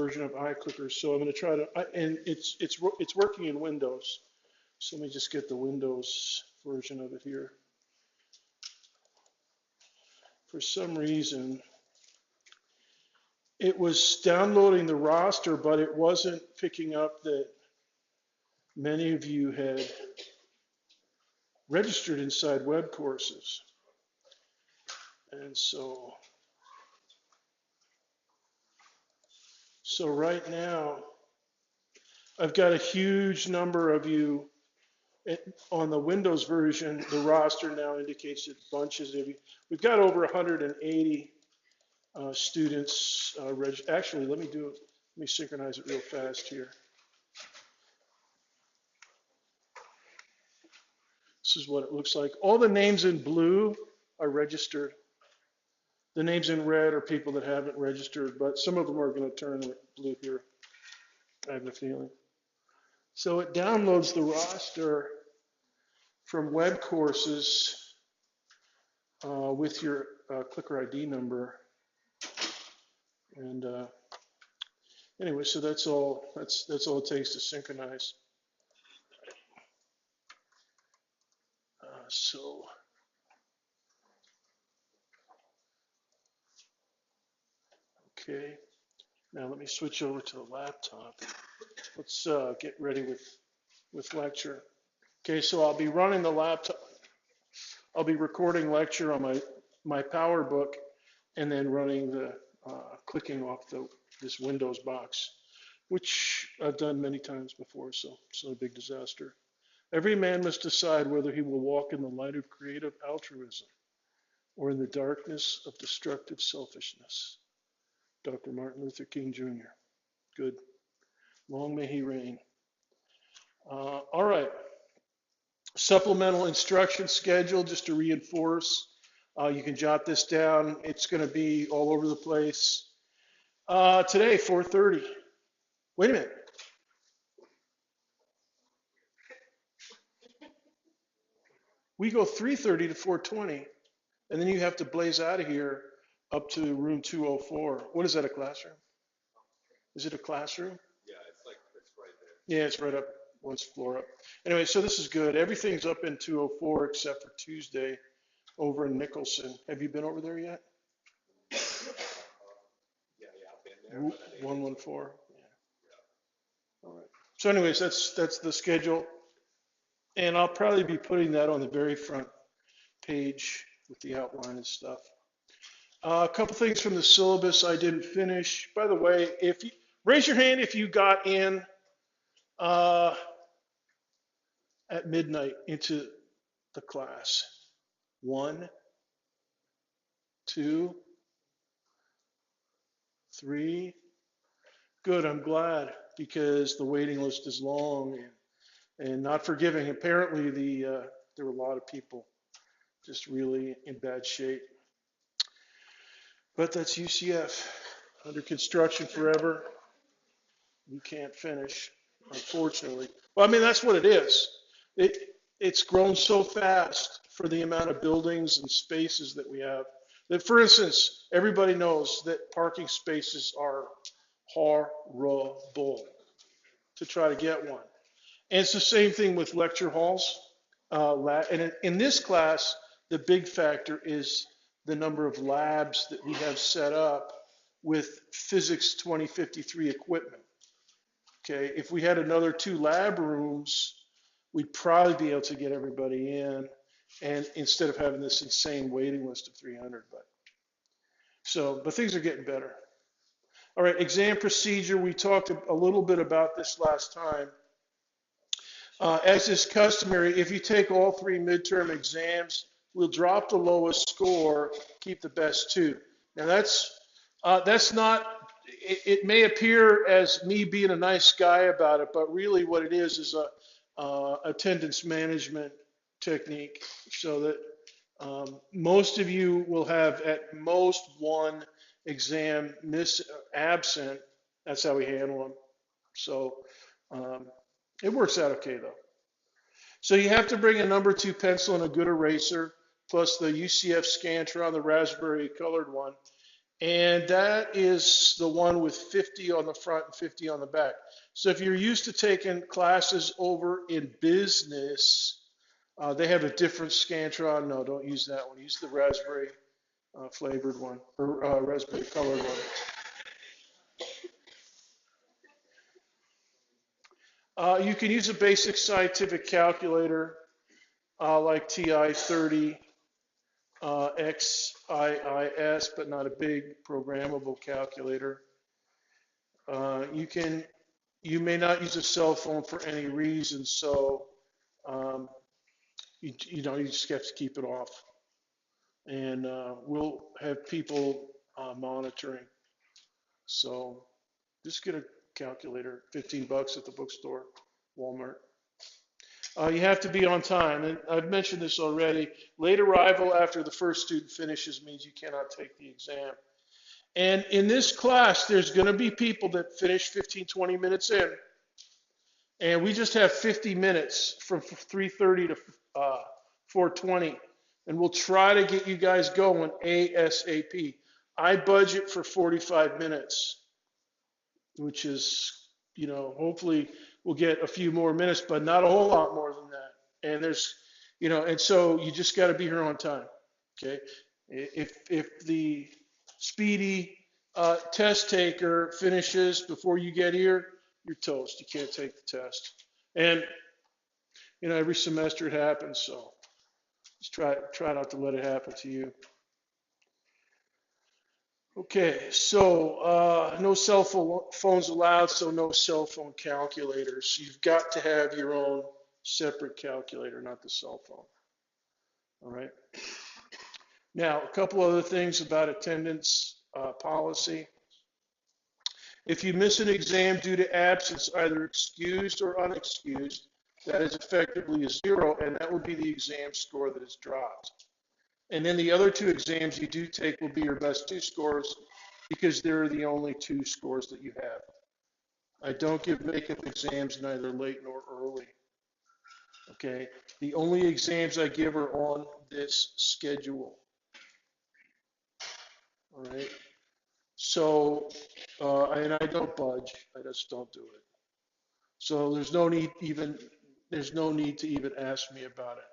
version of iClicker. So I'm going to try to, and it's working in Windows. So let me just get the Windows version of it here. For some reason, it was downloading the roster, but it wasn't picking up that many of you had registered inside web courses. And so right now, I've got a huge number of you on the Windows version. The roster now indicates that bunches of you. We've got over 180 students. Actually, let me synchronize it real fast here. This is what it looks like. All the names in blue are registered. The names in red are people that haven't registered, but some of them are going to turn blue here, I have a feeling. So it downloads the roster from web courses with your Clicker ID number. And anyway, so that's all it takes to synchronize. Okay, now let me switch over to the laptop. Let's get ready with lecture. Okay, so I'll be running the laptop. I'll be recording lecture on my PowerBook and then running the clicking off this Windows box, which I've done many times before, so it's no big disaster. Every man must decide whether he will walk in the light of creative altruism or in the darkness of destructive selfishness. Dr. Martin Luther King Jr. Good. Long may he reign. All right. Supplemental instruction schedule, just to reinforce. You can jot this down. It's going to be all over the place. Today, 4:30. Wait a minute. We go 3:30 to 4:20, and then you have to blaze out of here up to room 204. What is that, a classroom? Is it a classroom? Yeah, it's right there. Yeah, it's right up, one floor up. Anyway, so this is good. Everything's up in 204 except for Tuesday over in Nicholson. Have you been over there yet? Yeah, I've been there. 114. Yeah. All right. So anyways, that's the schedule. And I'll probably be putting that on the very front page with the outline and stuff. A couple things from the syllabus I didn't finish. By the way, raise your hand if you got in at midnight into the class. 1, 2, 3. Good, I'm glad, because the waiting list is long and not forgiving. Apparently there were a lot of people just really in bad shape. But that's UCF, under construction forever. You can't finish, unfortunately. Well, I mean, that's what it is. It's grown so fast for the amount of buildings and spaces that we have. That, for instance, everybody knows that parking spaces are horrible to try to get one. And it's the same thing with lecture halls. And in this class, the big factor is the number of labs that we have set up with Physics 2053 equipment. Okay, if we had another 2 lab rooms, we'd probably be able to get everybody in, and instead of having this insane waiting list of 300. But things are getting better. All right, exam procedure. We talked a little bit about this last time. As is customary, if you take all 3 midterm exams, we'll drop the lowest score, keep the best 2. Now that's not, it may appear as me being a nice guy about it, but really what it is a attendance management technique, so that most of you will have at most 1 exam absent. That's how we handle them. So it works out okay though. So you have to bring a number 2 pencil and a good eraser, plus the UCF Scantra on the raspberry colored one. And that is the one with 50 on the front and 50 on the back. So if you're used to taking classes over in business, they have a different Scantron. No, don't use that one. Use the raspberry flavored one, or raspberry colored one. You can use a basic scientific calculator like TI-30 XIIS, but not a big programmable calculator. You may not use a cell phone for any reason, so um, you just have to keep it off. And we'll have people monitoring. So just get a calculator, 15 bucks at the bookstore, Walmart. You have to be on time, and I've mentioned this already. Late arrival after the first student finishes means you cannot take the exam. And in this class, there's going to be people that finish 15, 20 minutes in, and we just have 50 minutes from 3:30 to 4:20, and we'll try to get you guys going ASAP. I budget for 45 minutes, which is, hopefully we'll get a few more minutes, but not a whole lot more than that. And and so you just got to be here on time. Okay. If the speedy test taker finishes before you get here, you're toast. You can't take the test. And every semester it happens, so just try not to let it happen to you. Okay, so no cell phones allowed, so no cell phone calculators. You've got to have your own separate calculator, not the cell phone. All right. Now, a couple other things about attendance policy. If you miss an exam due to absence, either excused or unexcused, that is effectively a 0, and that would be the exam score that is dropped. And then the other 2 exams you do take will be your best 2 scores because they're the only 2 scores that you have. I don't give makeup exams neither late nor early. Okay, the only exams I give are on this schedule. All right, so and I don't budge. I just don't do it. So there's no need to even ask me about it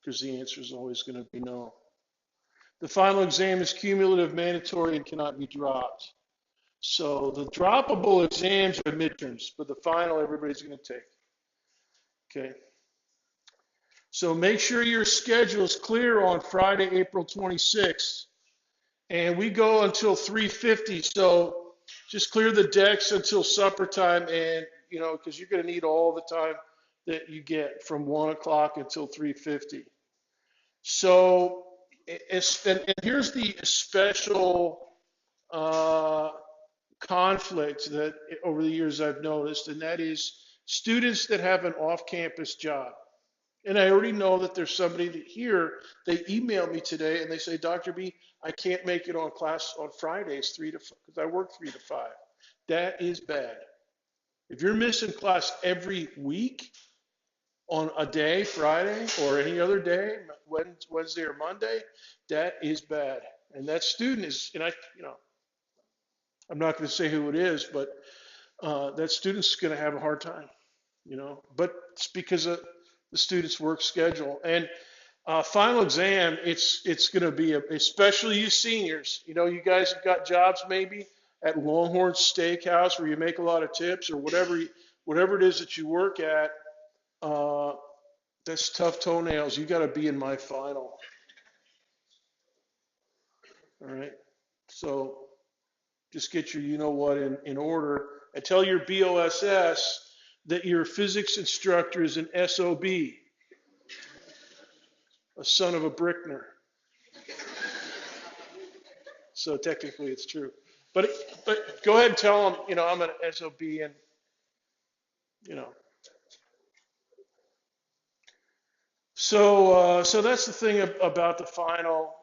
because the answer is always going to be no. The final exam is cumulative, mandatory, and cannot be dropped. So the droppable exams are midterms, but the final everybody's going to take. Okay. So make sure your schedule is clear on Friday, April 26th. And we go until 3:50. So just clear the decks until supper time, and because you're going to need all the time that you get from 1 o'clock until 3:50. So, and here's the special conflict that over the years I've noticed, and that is students that have an off-campus job. And I already know that there's somebody that here, they emailed me today and they say, Dr. B, I can't make it on class on Fridays 3 to 5 because I work 3 to 5. That is bad. If you're missing class every week on a day, Friday, or any other day, Wednesday or Monday, that is bad. And that student is, and I'm not going to say who it is, but that student's going to have a hard time, but it's because of the student's work schedule. And final exam, it's going to be, especially you seniors, you guys have got jobs maybe at Longhorn Steakhouse where you make a lot of tips or whatever it is that you work at. That's tough toenails. You got to be in my final. All right. So just get your in order and tell your BOSS that your physics instructor is an SOB, a son of a Brickner. So technically it's true. But go ahead and tell them, I'm an SOB and, So that's the thing about the final.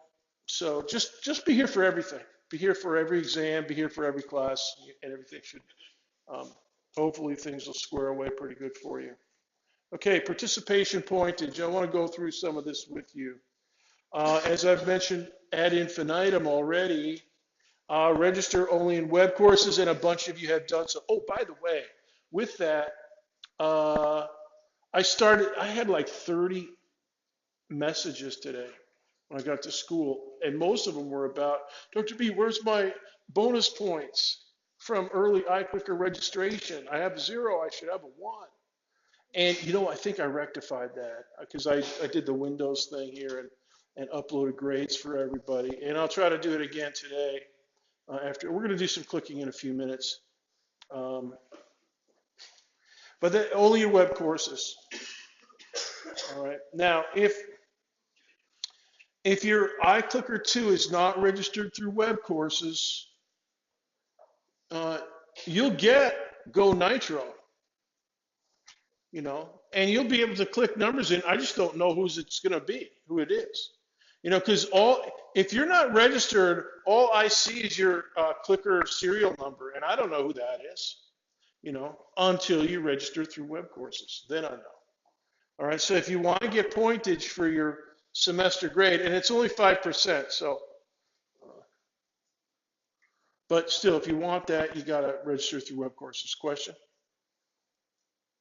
So just be here for everything. Be here for every exam. Be here for every class, and everything should. Hopefully things will square away pretty good for you. Okay, participation pointage. I want to go through some of this with you. As I've mentioned ad infinitum already, Register only in web courses, and a bunch of you have done so. Oh, by the way, with that, uh, I had like 30 messages today when I got to school, and most of them were about, Dr. B, where's my bonus points from early iClicker registration? I have 0, I should have a 1. And I think I rectified that because I did the Windows thing here and uploaded grades for everybody. And I'll try to do it again today after. We're going to do some clicking in a few minutes. Um, but only in web courses. All right. Now, if your iClicker 2 is not registered through web courses, you'll get Go Nitro, and you'll be able to click numbers in. I just don't know who it is. Because if you're not registered, all I see is your clicker serial number, and I don't know who that is, until you register through web courses. Then I know. All right, so if you want to get pointage for your semester grade, and it's only 5%, so, but still, if you want that, you got to register through web courses. Question?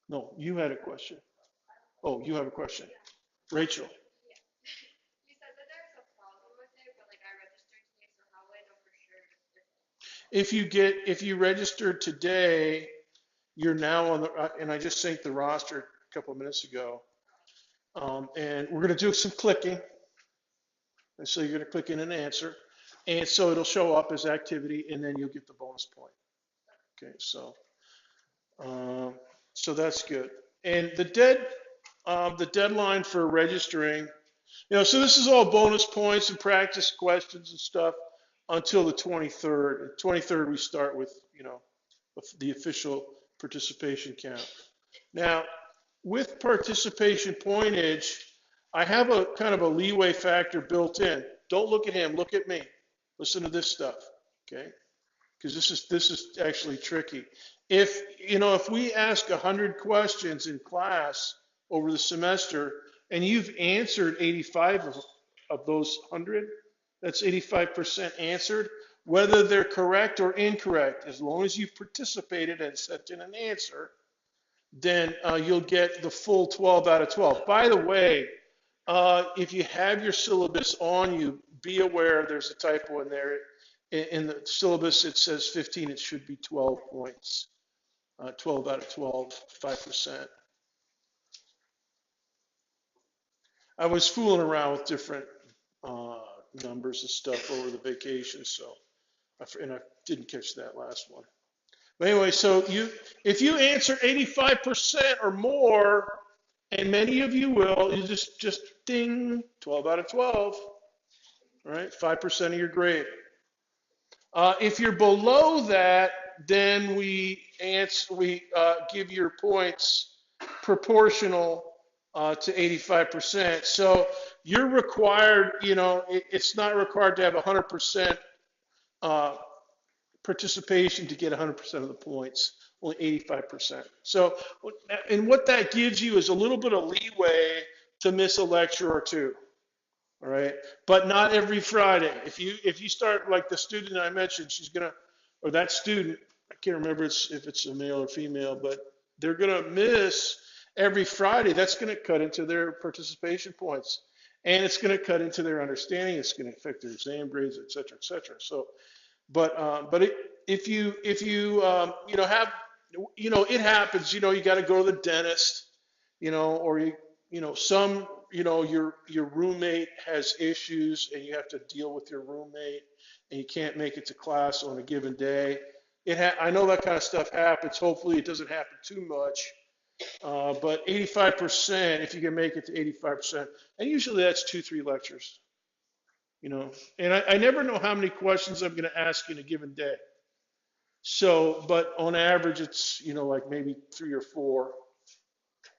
No, you had a question. Oh, you have a question. Rachel. If you register today, you're now on the, and I just synced the roster a couple of minutes ago. And we're going to do some clicking. And so you're going to click in an answer. And so it'll show up as activity, and then you'll get the bonus point. Okay, so that's good. And the deadline for registering, so this is all bonus points and practice questions and stuff until the 23rd. 23rd we start with, the official participation count. Now, with participation pointage, I have a kind of a leeway factor built in. Don't look at him, look at me. Listen to this stuff, okay? Because this is actually tricky. If we ask 100 questions in class over the semester and you've answered 85 of those 100, that's 85% answered, whether they're correct or incorrect, as long as you participated and sent in an answer, then you'll get the full 12 out of 12. By the way, if you have your syllabus on you, be aware there's a typo in there. In the syllabus, it says 15. It should be 12 points. 12 out of 12, 5%. I was fooling around with different numbers and stuff over the vacation, and I didn't catch that last one. But anyway, so if you answer 85% or more, and many of you will, you just ding, 12 out of 12, all right, 5% of your grade. If you're below that, then we give your points proportional to 85%. So you're required, it's not required to have 100% participation to get 100% of the points, only 85%. So, and what that gives you is a little bit of leeway to miss a lecture or two. All right, but not every Friday. If you start like the student I mentioned, or that student, I can't remember if it's a male or female, but they're gonna miss every Friday. That's gonna cut into their participation points, and it's gonna cut into their understanding. It's gonna affect their exam grades, et cetera, et cetera. So, if you have, it happens. You got to go to the dentist, or some. Your roommate has issues and you have to deal with your roommate and you can't make it to class on a given day. I know that kind of stuff happens. Hopefully it doesn't happen too much. But 85%, if you can make it to 85%, and usually that's 2-3 lectures, and I never know how many questions I'm going to ask in a given day. So, but on average, it's, like maybe 3 or 4.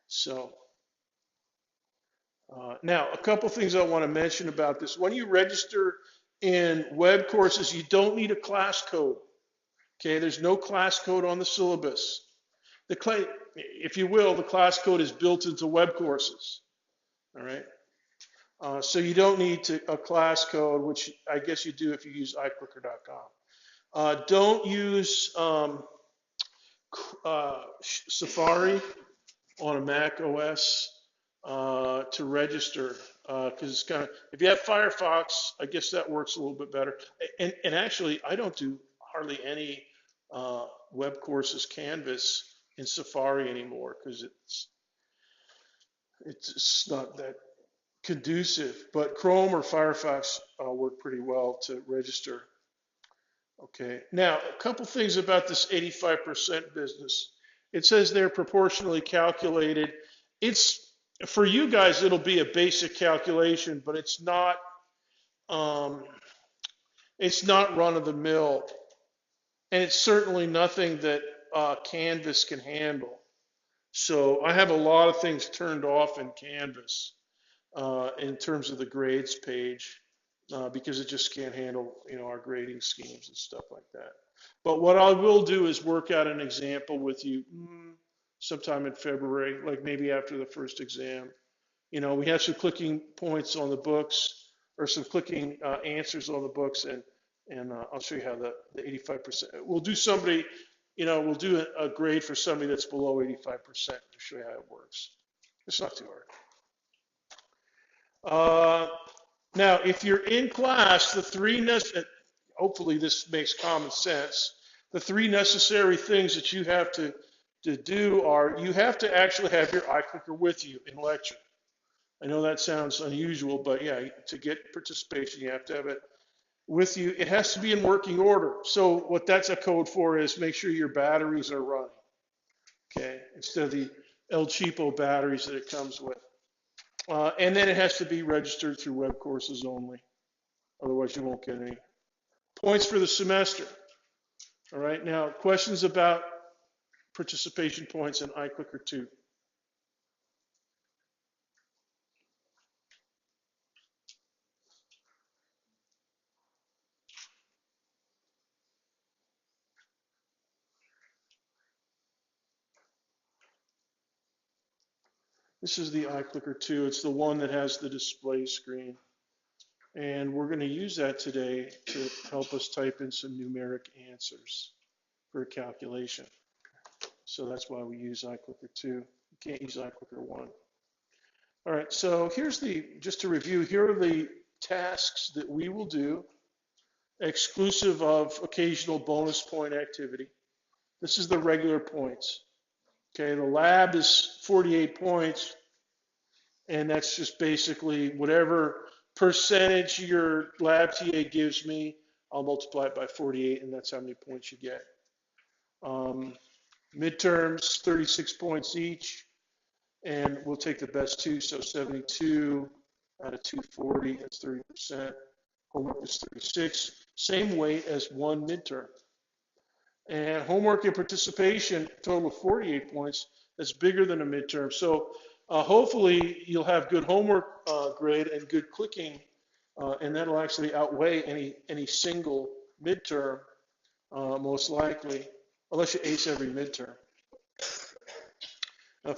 So. Now, a couple things I want to mention about this. When you register in web courses, you don't need a class code. Okay, there's no class code on the syllabus. If you will, the class code is built into web courses. All right. So you don't need a class code, which I guess you do if you use iClicker.com. Don't use Safari on a Mac OS to register because it's kind of, if you have Firefox, I guess that works a little bit better. And actually, I don't do hardly any web courses Canvas in Safari anymore because it's not that conducive. But Chrome or Firefox work pretty well to register. Okay. Now, a couple things about this 85% business. It says they're proportionally calculated. It's for you guys, it'll be a basic calculation, but um, it's not run of the mill, and it's certainly nothing that Canvas can handle. So I have a lot of things turned off in Canvas in terms of the grades page because it just can't handle, our grading schemes and stuff like that. But what I will do is work out an example with you sometime in February, like maybe after the first exam. We have some clicking points on the books or some clicking answers on the books, and I'll show you how the 85%. We'll do somebody, we'll do a grade for somebody that's below 85% to show you how it works. It's not too hard. Now, if you're in class, hopefully this makes common sense. The three necessary things that you have to do are you have to actually have your iClicker with you in lecture. I know that sounds unusual, but yeah, to get participation, you have to have it with you. It has to be in working order. So what that's a code for is make sure your batteries are running, okay, instead of the El Cheapo batteries that it comes with. And then it has to be registered through web courses only. Otherwise, you won't get any points for the semester. All right, now questions about participation points in iClicker 2. This is the iClicker 2. It's the one that has the display screen. And we're going to use that today to help us type in some numeric answers for a calculation. So that's why we use iClicker 2. You can't use iClicker 1. All right, so just to review, here are the tasks that we will do, exclusive of occasional bonus point activity. This is the regular points. Okay, the lab is 48 points, and that's just basically whatever percentage your lab TA gives me, I'll multiply it by 48, and that's how many points you get. Midterms, 36 points each, and we'll take the best two, so 72 out of 240, that's 30%. Homework is 36, same weight as one midterm. And homework and participation, total of 48 points, that's bigger than a midterm. So hopefully you'll have good homework grade and good clicking, and that'll actually outweigh any single midterm, most likely, unless you ace every midterm.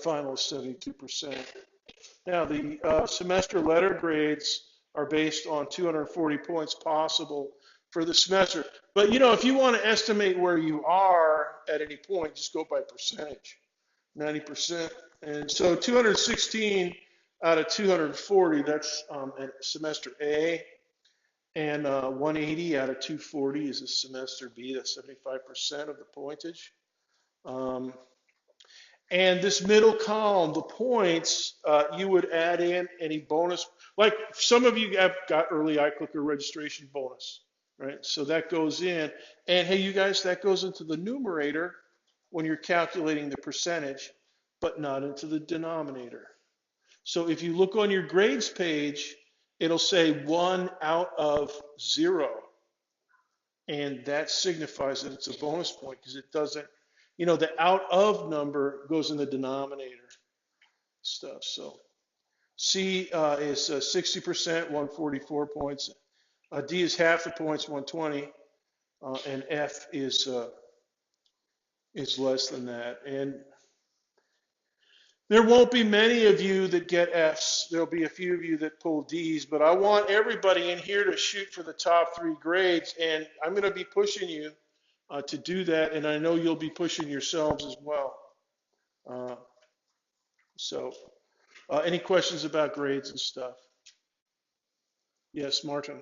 Final is 72%. Now the semester letter grades are based on 240 points possible for the semester. But if you want to estimate where you are at any point, just go by percentage, 90%. And so 216 out of 240, that's at semester A. And 180 out of 240 is a semester B. That's 75% of the pointage. And this middle column, the points, you would add in any bonus. Like some of you have got early iClicker registration bonus, right? So that goes in. And hey, you guys, that goes into the numerator when you're calculating the percentage, but not into the denominator. So if you look on your grades page, it'll say 1 out of 0. And that signifies that it's a bonus point because it doesn't, the out of number goes in the denominator stuff. So C is 60%, 144 points. D is half the points, 120. And F is less than that. And there won't be many of you that get Fs. There'll be a few of you that pull Ds, but I want everybody in here to shoot for the top 3 grades, and I'm going to be pushing you to do that, and I know you'll be pushing yourselves as well. Uh, so, any questions about grades and stuff? Yes, Martin.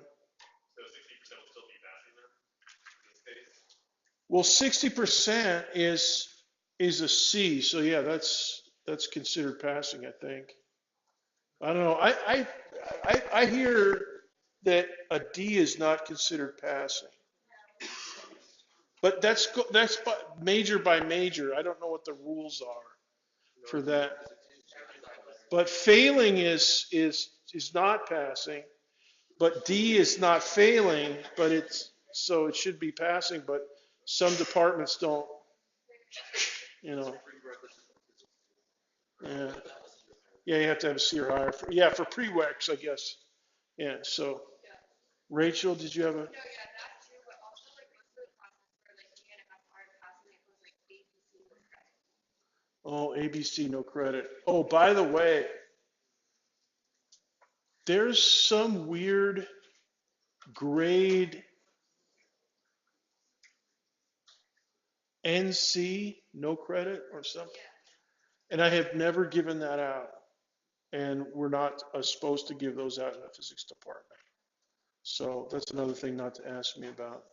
So 60% will still be passing then in this case? Well, 60% is a C, so yeah, that's considered passing, I think. I don't know. I hear that a D is not considered passing, but that's major by major. I don't know what the rules are for that. But failing is not passing, but D is not failing, but it's so it should be passing, but some departments don't, you know. Yeah. Yeah, you have to have a C or higher. Yeah, for prereqs, I guess. Yeah, so Rachel, did you have a? Oh, ABC, no credit. Oh, by the way, there's some weird grade NC, no credit or something. And I have never given that out. And we're not supposed to give those out in the physics department. So that's another thing not to ask me about.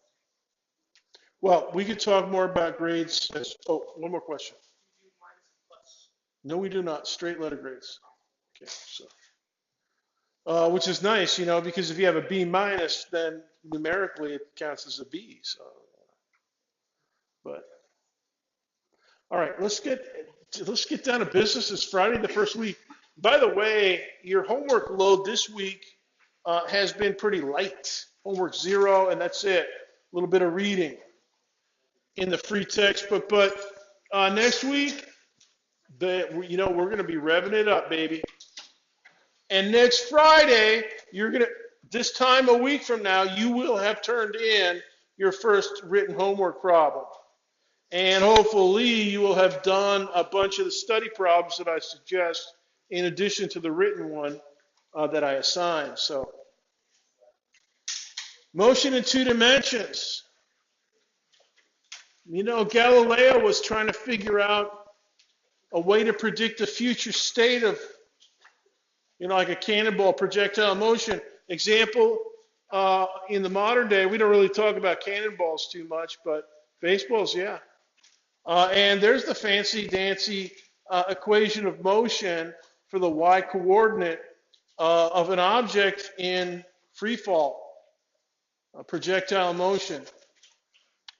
Well, we could talk more about grades. Oh, one more question. No, we do not. Straight letter grades. Okay, so. Which is nice, because if you have a B minus, then numerically it counts as a B. So, but all right, let's get down to business. It's Friday, the first week. By the way, your homework load this week has been pretty light. Homework 0, and that's it. A little bit of reading in the free textbook, but next week, we're going to be revving it up, baby. And next Friday, this time a week from now, you will have turned in your first written homework problem. And hopefully you will have done a bunch of the study problems that I suggest in addition to the written one that I assign. So, motion in 2 dimensions. Galileo was trying to figure out a way to predict the future state of, like a cannonball projectile motion. Example, in the modern day, we don't really talk about cannonballs too much, but baseballs, yeah. And there's the fancy-dancy equation of motion for the y coordinate of an object in free fall, projectile motion.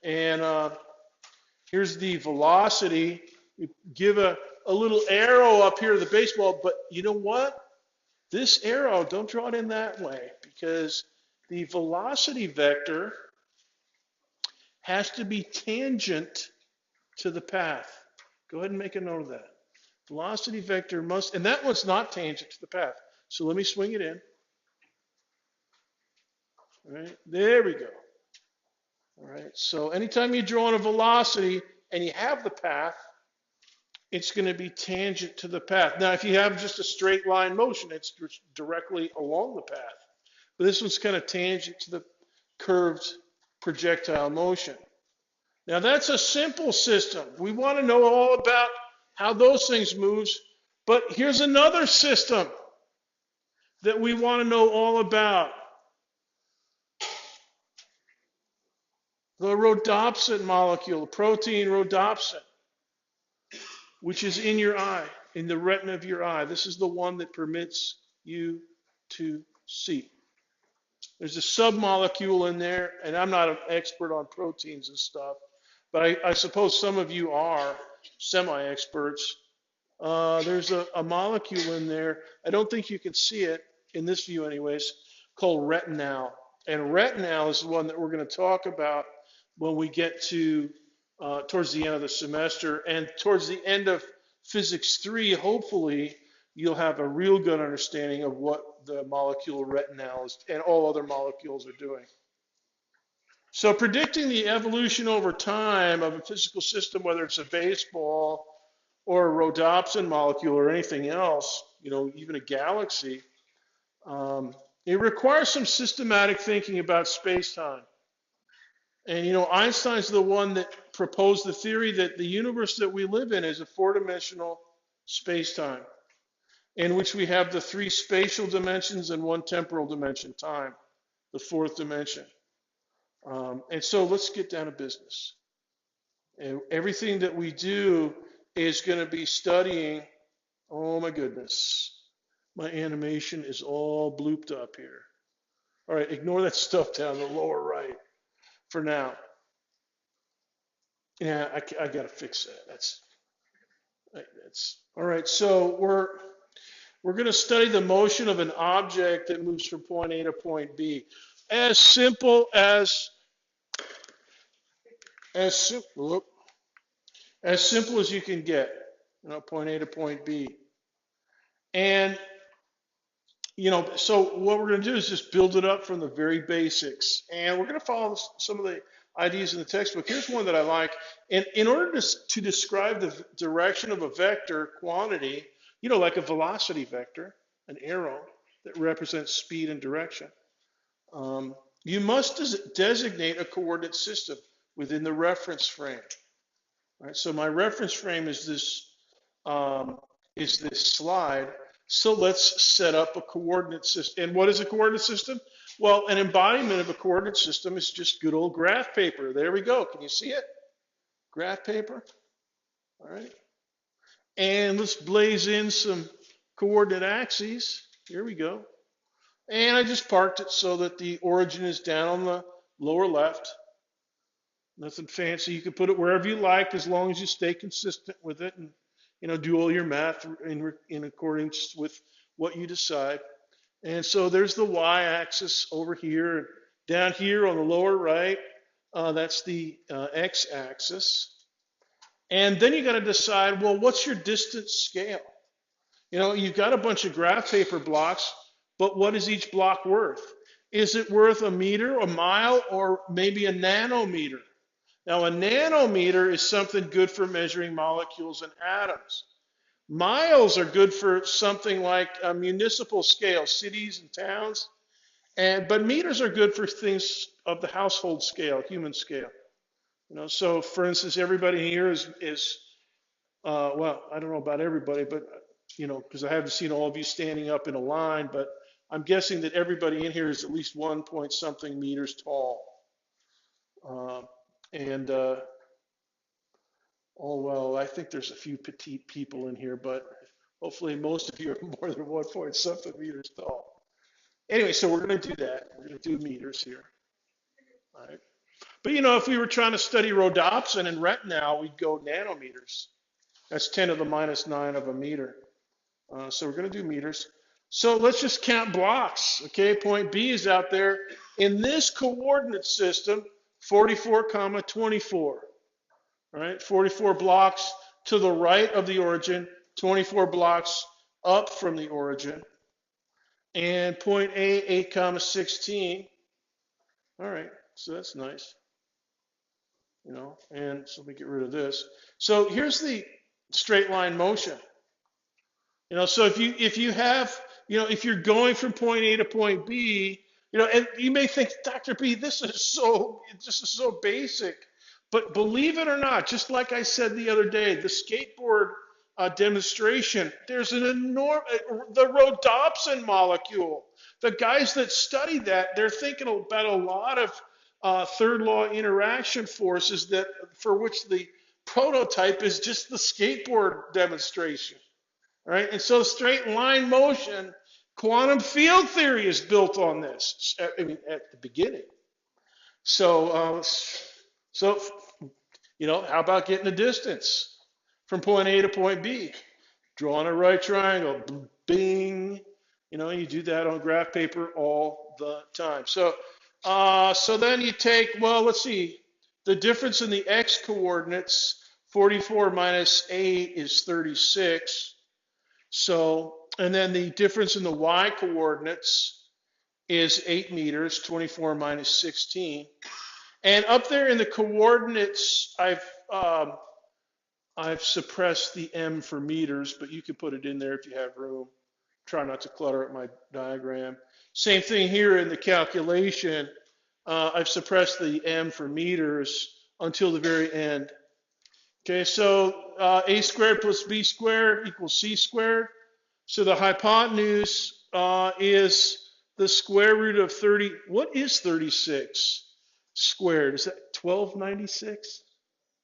And here's the velocity. We give a little arrow up here to the baseball, but you know what? This arrow, don't draw it in that way, because the velocity vector has to be tangent to the path. Go ahead and make a note of that. Velocity vector must, and that one's not tangent to the path. So let me swing it in. All right, there we go. All right, so anytime you draw on a velocity and you have the path, it's going to be tangent to the path. Now, if you have just a straight line motion, it's directly along the path. But this one's kind of tangent to the curved projectile motion. Now, that's a simple system. We want to know all about how those things move. But here's another system that we want to know all about. The rhodopsin molecule, protein rhodopsin, which is in your eye, in the retina of your eye. This is the one that permits you to see. There's a submolecule in there, and I'm not an expert on proteins and stuff, but I suppose some of you are semi-experts. There's a molecule in there, I don't think you can see it in this view anyways, called retinal. And retinal is the one that we're going to talk about when we get to towards the end of the semester. And towards the end of Physics 3, hopefully, you'll have a real good understanding of what the molecule retinal is and all other molecules are doing. So predicting the evolution over time of a physical system, whether it's a baseball or a rhodopsin molecule or anything else, even a galaxy, it requires some systematic thinking about space-time. And you know, Einstein's the one that proposed the theory that the universe that we live in is a four-dimensional space-time, in which we have the three spatial dimensions and one temporal dimension, time, the fourth dimension. And so let's get down to business. And everything that we do is going to be studying. Oh my goodness. My animation is all blooped up here. All right, ignore that stuff down the lower right for now. Yeah, I got to fix that. That's all right. So we're going to study the motion of an object that moves from point A to point B. As simple as simple as you can get. You know, point A to point B. And you know, so what we're going to do is just build it up from the very basics. And we're going to follow some of the ideas in the textbook. Here's one that I like. In order to describe the direction of a vector quantity, you know, like a velocity vector, an arrow that represents speed and direction, you must designate a coordinate system within the reference frame. All right, so my reference frame is this slide. So let's set up a coordinate system. And what is a coordinate system? Well, an embodiment of a coordinate system is just good old graph paper. There we go. Can you see it? Graph paper. All right. And let's blaze in some coordinate axes. Here we go. And I just parked it so that the origin is down on the lower left. Nothing fancy. You can put it wherever you like as long as you stay consistent with it and, you know, do all your math in accordance with what you decide. And so there's the y-axis over here. Down here on the lower right, that's the x-axis. And then you got to decide, well, what's your distance scale? You know, you've got a bunch of graph paper blocks, but what is each block worth? Is it worth a meter, a mile, or maybe a nanometer? Now, a nanometer is something good for measuring molecules and atoms. Miles are good for something like a municipal scale, cities and towns. But meters are good for things of the household scale, human scale. You know, so for instance, everybody here is well, I don't know about everybody, but you know, because I haven't seen all of you standing up in a line, but I'm guessing that everybody in here is at least 1 point something meters tall. Oh, well, I think there's a few petite people in here, but hopefully most of you are more than 1 point something meters tall. Anyway, so we're going to do that. We're going to do meters here. All right. But, you know, if we were trying to study rhodopsin and retinal, we'd go nanometers. That's 10 to the minus 9 of a meter. So we're going to do meters. So let's just count blocks. Okay, point B is out there. In this coordinate system, 44, 24. All right, 44 blocks to the right of the origin, 24 blocks up from the origin. And point A, 8, 16. All right, so that's nice. You know, and so let me get rid of this. So here's the straight line motion. You know, so if you have, you know, if you're going from point A to point B, you know, and you may think, Dr. B, this is so basic. But believe it or not, just like I said the other day, the skateboard demonstration, there's an enormous, the rhodopsin molecule. The guys that study that, they're thinking about a lot of third law interaction forces that for which the prototype is just the skateboard demonstration. All right, and so straight line motion, quantum field theory is built on this. I mean, at the beginning. So, you know, how about getting the distance from point A to point B? Drawing a right triangle, bing. You know, you do that on graph paper all the time. So, so then you take, well, let's see, the difference in the x coordinates, 44 minus 8 is 36. So, and then the difference in the y coordinates is 8 meters, 24 minus 16. And up there in the coordinates, I've suppressed the m for meters, but you can put it in there if you have room. Try not to clutter up my diagram. Same thing here in the calculation. I've suppressed the m for meters until the very end. Okay, so a squared plus b squared equals c squared. So the hypotenuse is the square root of 30. What is 36 squared? Is that 1296?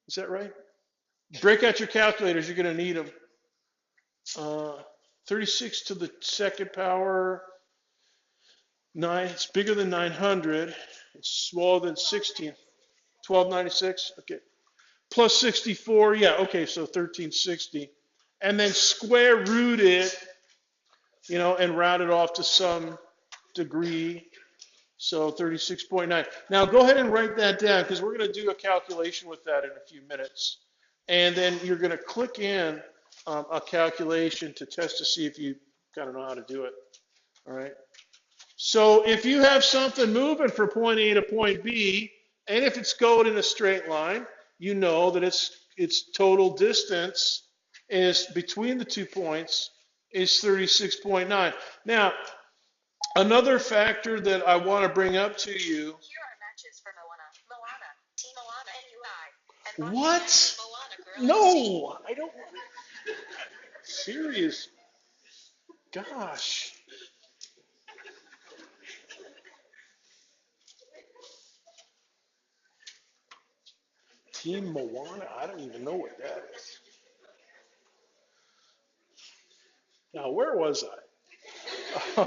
Is that right? Break out your calculators. You're going to need them. 36 to the second power, 9. It's bigger than 900. It's smaller than 16. 1296. Okay. Plus 64. Yeah. Okay. So 1360. And then square root it, and round it off to some degree. So 36.9. Now go ahead and write that down because we're going to do a calculation with that in a few minutes. And then you're going to click in a calculation to test to see if you kind of know how to do it. All right. So if you have something moving from point A to point B, and if it's going in a straight line, you know that its total distance is between the 2 points is 36.9. Now, another factor that I want to bring up to you. Here are matches for Moana, Team Moana, NUI. And What? Moana, No, I don't. Serious. Gosh. Team Moana, I don't even know what that is. Now, where was I?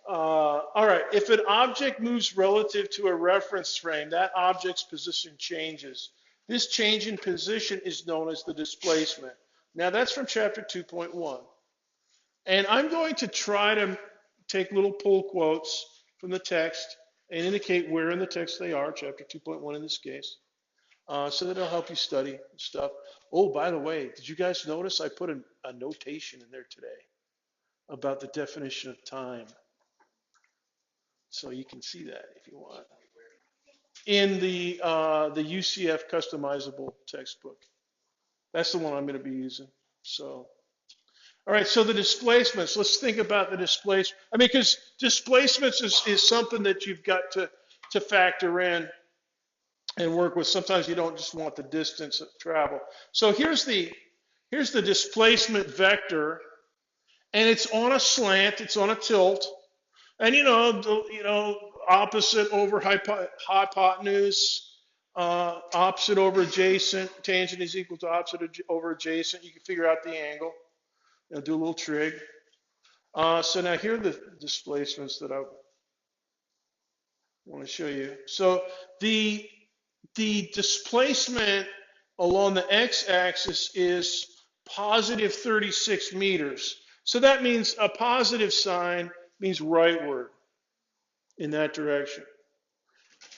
All right, if an object moves relative to a reference frame, that object's position changes. This change in position is known as the displacement. Now, that's from chapter 2.1. And I'm going to try to take little pull quotes from the text and indicate where in the text they are, chapter 2.1 in this case, so that it'll help you study stuff. Oh, by the way, did you guys notice I put a notation in there today about the definition of time? So you can see that if you want. In the UCF customizable textbook. That's the one I'm going to be using. So, all right, so the displacements, let's think about the displacement. I mean, because displacements is something that you've got to factor in and work with. Sometimes you don't just want the distance of travel. So here's the displacement vector, and it's on a slant, it's on a tilt. And opposite over hypotenuse, opposite over adjacent, tangent is equal to opposite over adjacent. You can figure out the angle. Do a little trig. So now here are the displacements that I want to show you. So the displacement along the x-axis is positive 36 meters. So that means a positive sign means rightward in that direction.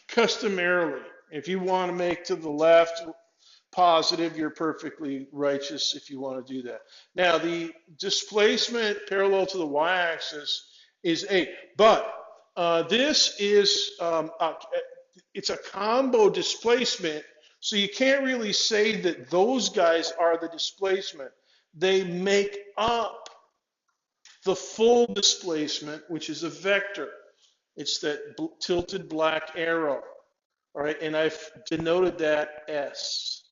Customarily, if you want to make to the left positive, you're perfectly righteous if you want to do that. Now, the displacement parallel to the y-axis is 8, but this is it's a combo displacement, so you can't really say that those guys are the displacement. They make up the full displacement, which is a vector. It's that tilted black arrow, all right? And I've denoted that S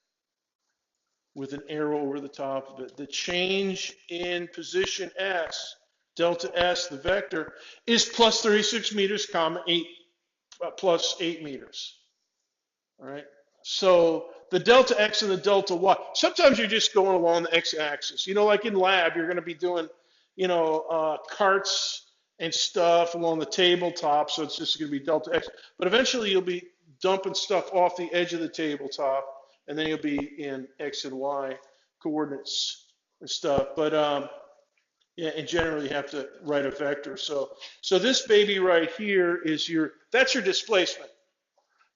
with an arrow over the top of it. The change in position S, delta S, the vector, is plus 36 meters, comma, plus 8 meters, all right? So the delta X and the delta Y, sometimes you're just going along the X-axis. Like in lab, you're going to be doing carts and stuff along the tabletop, so it's just going to be delta X. But eventually you'll be dumping stuff off the edge of the tabletop, and then you'll be in X and Y coordinates and stuff. But yeah, and generally you have to write a vector. So this baby right here is that's your displacement.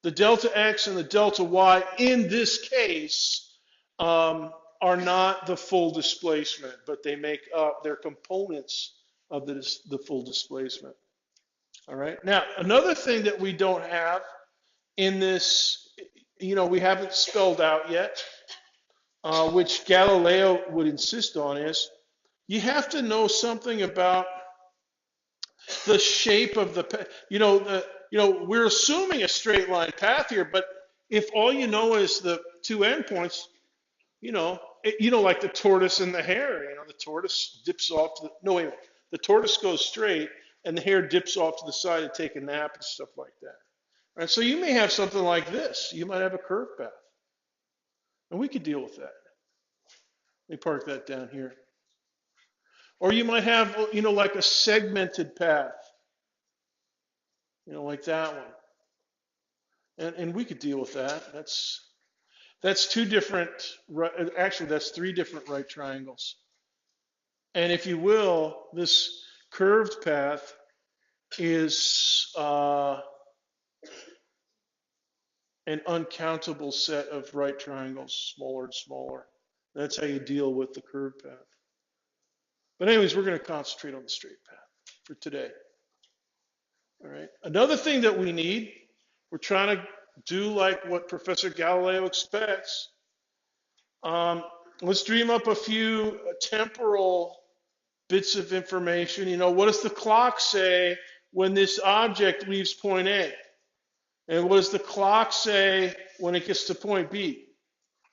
The delta X and the delta Y in this case are not the full displacement, but they make up, they're components of the full displacement. All right. Now, another thing that we don't have in this, we haven't spelled out yet, which Galileo would insist on, is you have to know something about the shape of the we're assuming a straight line path here, but if all you know is the two endpoints, like the tortoise and the hare, the tortoise dips off to no, wait a minute. The tortoise goes straight and the hare dips off to the side to take a nap and stuff like that. Right? So you may have something like this. You might have a curved path. And we could deal with that. Let me park that down here. Or you might have, like a segmented path. Like that one. And we could deal with that. That's two different, actually that's three different right triangles. And if you will, this curved path is an uncountable set of right triangles, smaller and smaller. That's how you deal with the curved path. But anyways, we're going to concentrate on the straight path for today. All right. Another thing that we need, we're trying to do like what Professor Galileo expects. Let's dream up a few temporal bits of information. What does the clock say when this object leaves point A? And what does the clock say when it gets to point B?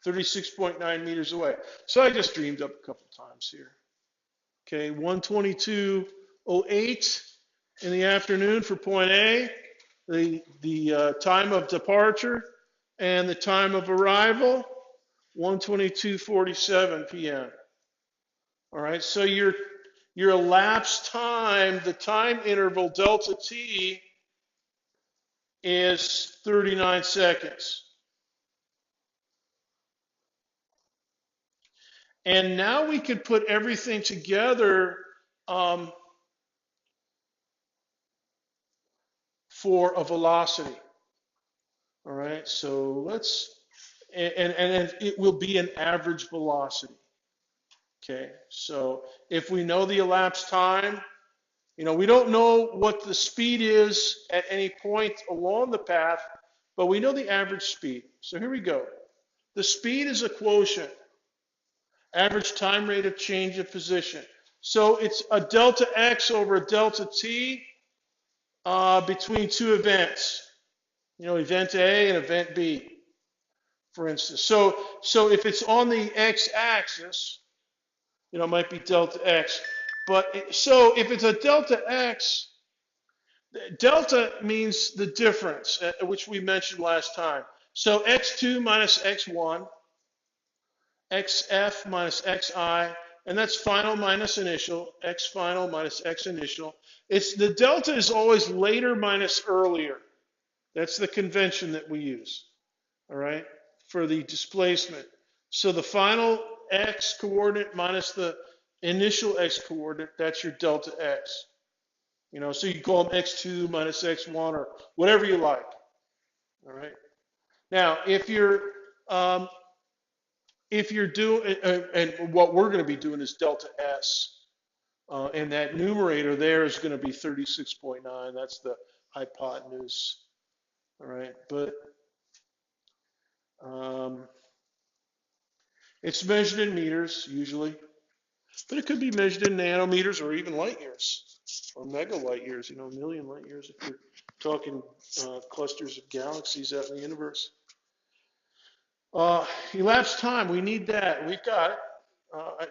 36.9 meters away. So I just dreamed up a couple times here. Okay, 1:22:08 in the afternoon for point A, the time of departure, and the time of arrival, 1:22:47 p.m. All right, so your elapsed time, the time interval delta t, is 39 seconds. And now we could put everything together for a velocity. All right, so and it will be an average velocity. Okay, so if we know the elapsed time, we don't know what the speed is at any point along the path, but we know the average speed. So here we go. The speed is a quotient, average time rate of change of position. So it's a delta x over a delta t between two events. Event A and event B, for instance. So if it's on the x-axis, it might be delta x. But so if it's a delta x, delta means the difference, which we mentioned last time. So x2 minus x1, xf minus xi, and that's final minus initial, x final minus x initial. The delta is always later minus earlier. That's the convention that we use, all right, for the displacement. So the final x coordinate minus the initial x coordinate, that's your delta x. So you call them x2 minus x1 or whatever you like, all right. Now, if you're doing, and what we're going to be doing is delta s, and that numerator there is going to be 36.9. That's the hypotenuse. All right, but it's measured in meters usually, but it could be measured in nanometers or even light years or mega light years, a million light years if you're talking clusters of galaxies out in the universe. Elapsed time, we need that. We've got it.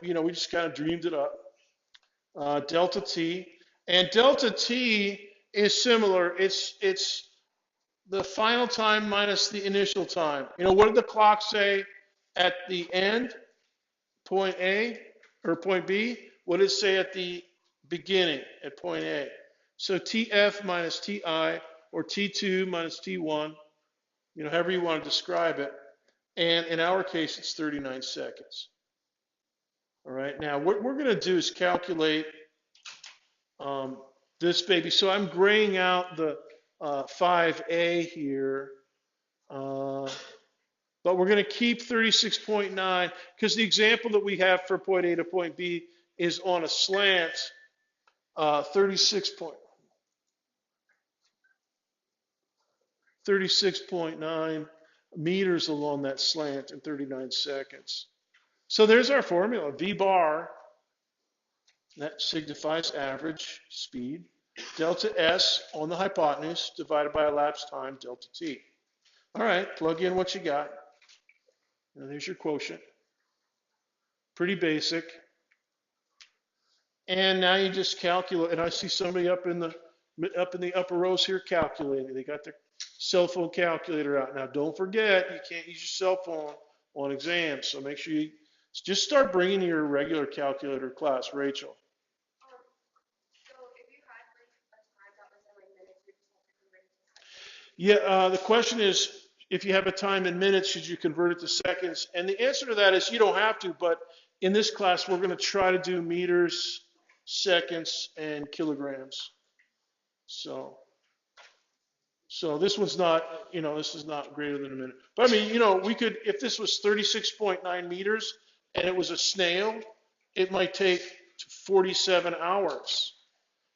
We just kind of dreamed it up. Delta t, and delta t is similar. It's the final time minus the initial time. What did the clock say at the end, point A or point B? What did it say at the beginning at point A? So TF minus TI or T2 minus T1, however you want to describe it. And in our case, it's 39 seconds. All right, now what we're going to do is calculate this baby. So I'm graying out the 5A here, but we're going to keep 36.9 because the example that we have for point A to point B is on a slant, 36.9 meters along that slant in 39 seconds. So there's our formula, V bar, that signifies average speed. delta S on the hypotenuse divided by elapsed time, delta T. All right, plug in what you got. And there's your quotient. Pretty basic. And now you just calculate, and I see somebody up in the upper rows here calculating. They got their cell phone calculator out. Now don't forget, you can't use your cell phone on exams, so make sure you just start bringing your regular calculator to class, Rachel. So if you had like a time that was in like minutes, you just have to convert it to seconds. Yeah, the question is, if you have a time in minutes, should you convert it to seconds? And the answer to that is you don't have to, but in this class, we're going to try to do meters, seconds, and kilograms. So this one's not, this is not greater than a minute. But I mean, we could, if this was 36.9 meters and it was a snail, it might take 47 hours.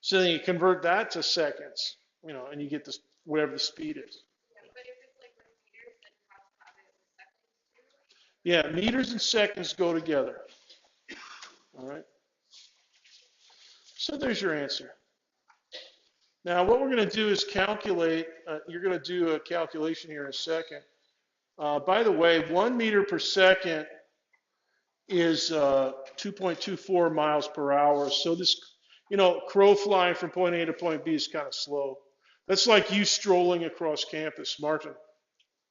So then you convert that to seconds, and you get this, whatever the speed is. Yeah, but if it's like with meters, then you have to have it in seconds too. Yeah, meters and seconds go together. All right. So there's your answer. Now, what we're going to do is calculate. You're going to do a calculation here in a second. By the way, 1 meter per second is 2.24 miles per hour. So this, crow flying from point A to point B is kind of slow. That's like you strolling across campus, Martin. Do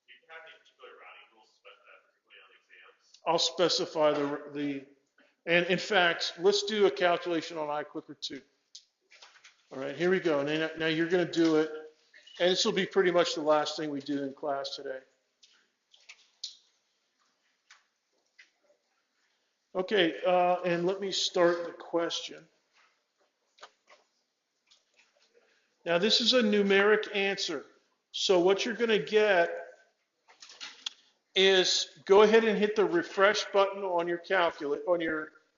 you have any particular routing rules particularly on exams? I'll specify and in fact, let's do a calculation on iClicker 2. All right, here we go. Now you're going to do it, and this will be pretty much the last thing we do in class today. Okay, and let me start the question. Now this is a numeric answer. So what you're going to get is go ahead and hit the refresh button on your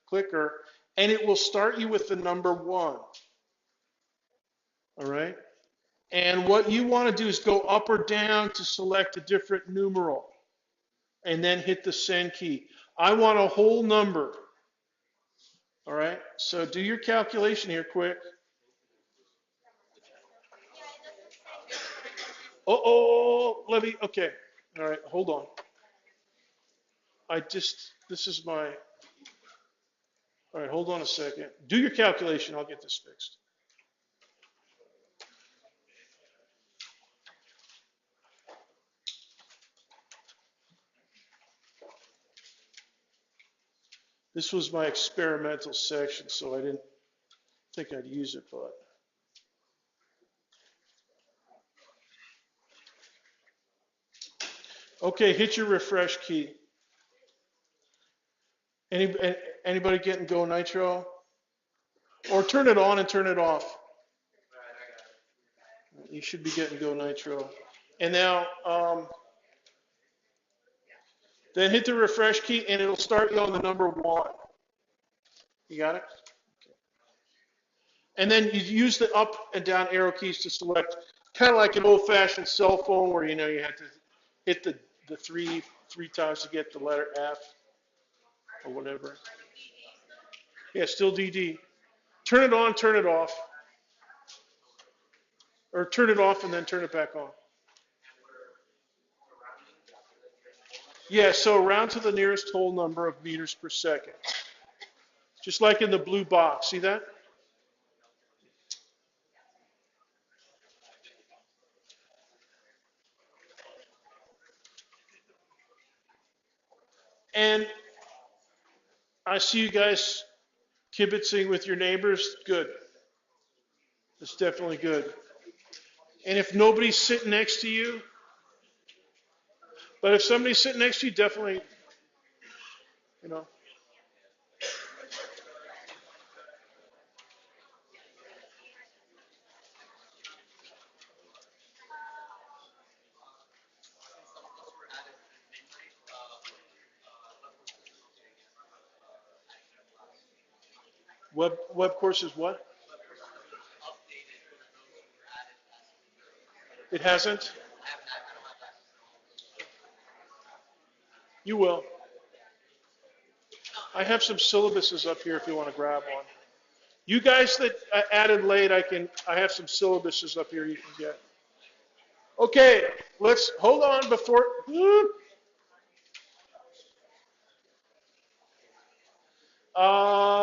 clicker, and it will start you with the number 1. All right? And what you want to do is go up or down to select a different numeral, and then hit the send key. I want a whole number. All right? So do your calculation here quick. Okay. All right, hold on. This is my, all right, hold on a second. Do your calculation, I'll get this fixed. This was my experimental section, so I didn't think I'd use it, but. Okay, hit your refresh key. Anybody getting Go Nitro? Or turn it on and turn it off. You should be getting Go Nitro. And now, then hit the refresh key and it'll start you on the number 1. You got it? Okay. And then you use the up and down arrow keys to select, kind of like an old-fashioned cell phone where you had to hit the three times to get the letter F or whatever. Yeah, still DD. Turn it on, turn it off. Or turn it off and then turn it back on. Yeah, so round to the nearest whole number of meters per second. Just like in the blue box. See that? And I see you guys kibitzing with your neighbors. Good. That's definitely good. And if nobody's sitting next to you, but if somebody's sitting next to you, definitely, web courses what? It hasn't? You will. I have some syllabuses up here if you want to grab one. You guys that added late, I have some syllabuses up here you can get. Okay, let's hold on before.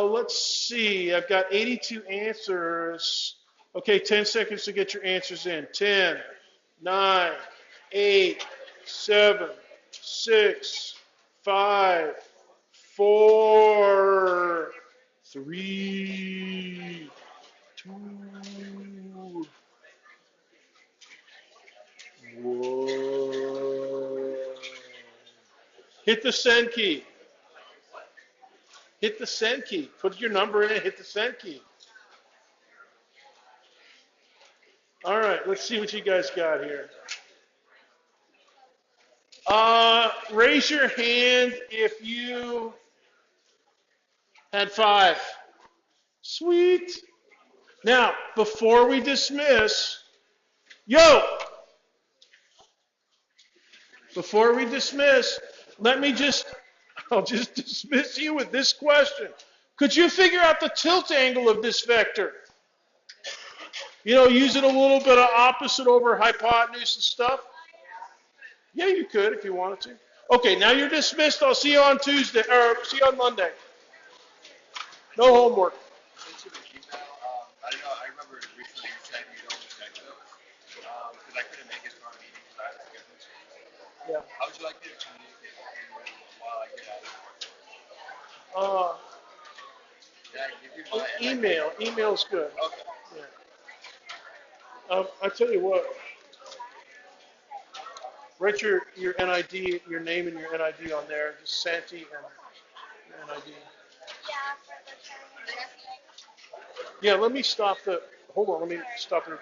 Let's see. I've got 82 answers. Okay, 10 seconds to get your answers in. 10, 9, 8, 7, 6, 5, 4, 3, 2, 1. Hit the send key. Hit the send key. Put your number in it, hit the send key. All right, let's see what you guys got here. Raise your hand if you had 5. Sweet. Now, before we dismiss, before we dismiss, I'll just dismiss you with this question. Could you figure out the tilt angle of this vector? Using a little bit of opposite over hypotenuse and stuff? Yeah, you could if you wanted to. Okay, now you're dismissed. I'll see you on Tuesday, or see you on Monday. No homework. I don't know. I remember recently you said you don't check those because I couldn't make it to our meeting because I had a schedule change. Yeah. How would you like me to communicate while I get out of work? Did I give you my Email. Email's good. Okay. Yeah. I tell you what. Write your NID, your name and your NID on there. Just Santi and your NID. Yeah, let me stop the. Hold on. Let me stop the.